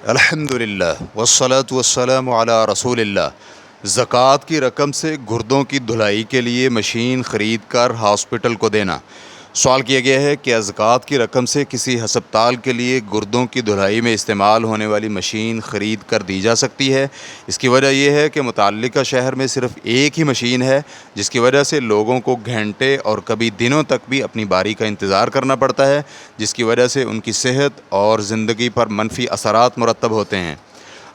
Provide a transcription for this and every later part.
الحمدللہ والصلاة والسلام علی رسول اللہ۔ زکوٰۃ کی رقم سے گردوں کی دھلائی کے لیے مشین خرید کر ہاسپٹل کو دینا۔ سوال کیا گیا ہے کہ زکوٰۃ کی رقم سے کسی ہسپتال کے لیے گردوں کی دھلائی میں استعمال ہونے والی مشین خرید کر دی جا سکتی ہے۔ اس کی وجہ یہ ہے کہ متعلقہ شہر میں صرف ایک ہی مشین ہے، جس کی وجہ سے لوگوں کو گھنٹے اور کبھی دنوں تک بھی اپنی باری کا انتظار کرنا پڑتا ہے، جس کی وجہ سے ان کی صحت اور زندگی پر منفی اثرات مرتب ہوتے ہیں۔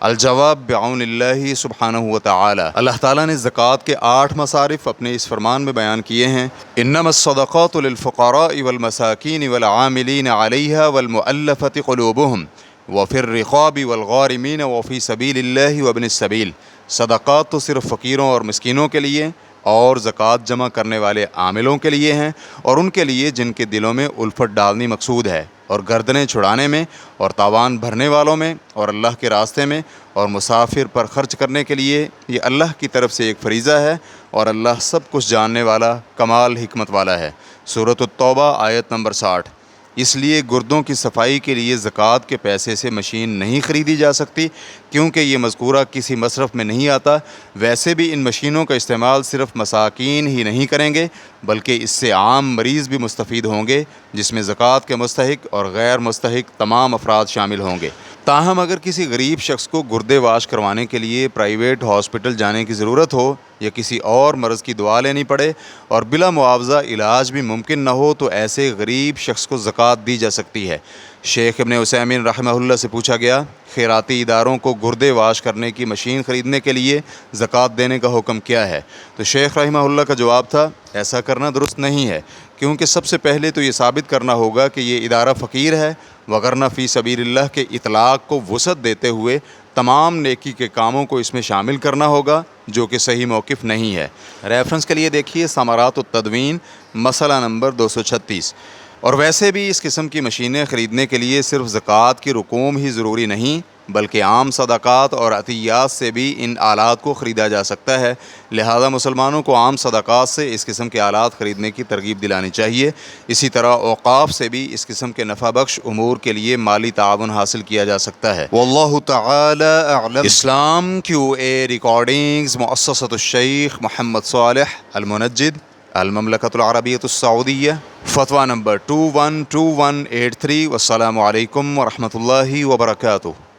الجواب بعون اللہ سبحانہ وتعالی۔ اللہ تعالیٰ نے زکوٰۃ کے 8 مصارف اپنے اس فرمان میں بیان کیے ہیں۔ انما الصدقات للفقراء والمساکین والعاملین علیہا والمؤلفۃ قلوبہم وفی الرقاب والغارمین وفی سبیل اللہ وابن السبیل۔ صدقات تو صرف فقیروں اور مسکینوں کے لیے اور زکوٰۃ جمع کرنے والے عاملوں کے لیے ہیں، اور ان کے لیے جن کے دلوں میں الفت ڈالنی مقصود ہے، اور گردنیں چھڑانے میں، اور تاوان بھرنے والوں میں، اور اللہ کے راستے میں، اور مسافر پر خرچ کرنے کے لیے۔ یہ اللہ کی طرف سے ایک فریضہ ہے، اور اللہ سب کچھ جاننے والا کمال حکمت والا ہے۔ سورۃ التوبہ آیت نمبر 60۔ اس لیے گردوں کی صفائی کے لیے زکوٰۃ کے پیسے سے مشین نہیں خریدی جا سکتی، کیونکہ یہ مذکورہ کسی مصرف میں نہیں آتا۔ ویسے بھی ان مشینوں کا استعمال صرف مساکین ہی نہیں کریں گے، بلکہ اس سے عام مریض بھی مستفید ہوں گے، جس میں زکوٰۃ کے مستحق اور غیر مستحق تمام افراد شامل ہوں گے۔ تاہم اگر کسی غریب شخص کو گردے واش کروانے کے لیے پرائیویٹ ہاسپٹل جانے کی ضرورت ہو، یا کسی اور مرض کی دعا لینی پڑے اور بلا معاوضہ علاج بھی ممکن نہ ہو، تو ایسے غریب شخص کو زکوٰۃ دی جا سکتی ہے۔ شیخ ابن عثیمین رحمہ اللہ سے پوچھا گیا، خیراتی اداروں کو گردے واش کرنے کی مشین خریدنے کے لیے زکوٰۃ دینے کا حکم کیا ہے؟ تو شیخ رحمہ اللہ کا جواب تھا، ایسا کرنا درست نہیں ہے، کیونکہ سب سے پہلے تو یہ ثابت کرنا ہوگا کہ یہ ادارہ فقیر ہے، وگرنہ فی سبیل اللہ کے اطلاق کو وسعت دیتے ہوئے تمام نیکی کے کاموں کو اس میں شامل کرنا ہوگا، جو کہ صحیح موقف نہیں ہے۔ ریفرنس کے لیے دیکھیے ثمرات التدوین مسئلہ نمبر 236۔ اور ویسے بھی اس قسم کی مشینیں خریدنے کے لیے صرف زکوٰۃ کی رقوم ہی ضروری نہیں، بلکہ عام صدقات اور عطیات سے بھی ان آلات کو خریدا جا سکتا ہے۔ لہذا مسلمانوں کو عام صدقات سے اس قسم کے آلات خریدنے کی ترغیب دلانی چاہیے۔ اسی طرح اوقاف سے بھی اس قسم کے نفع بخش امور کے لیے مالی تعاون حاصل کیا جا سکتا ہے۔ واللہ تعالی اعلم۔ اسلام QA ریکارڈنگز، مؤسسۃ الشیخ محمد صالح المنجد، المملکۃ العربیۃ السعودیہ، فتویٰ نمبر 212183۔ والسلام علیکم ورحمۃ اللہ وبرکاتہ۔